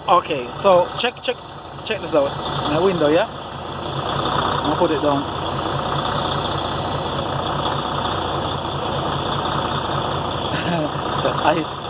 Okay, so check this out. My window, yeah? I'm gonna put it down. That's ice.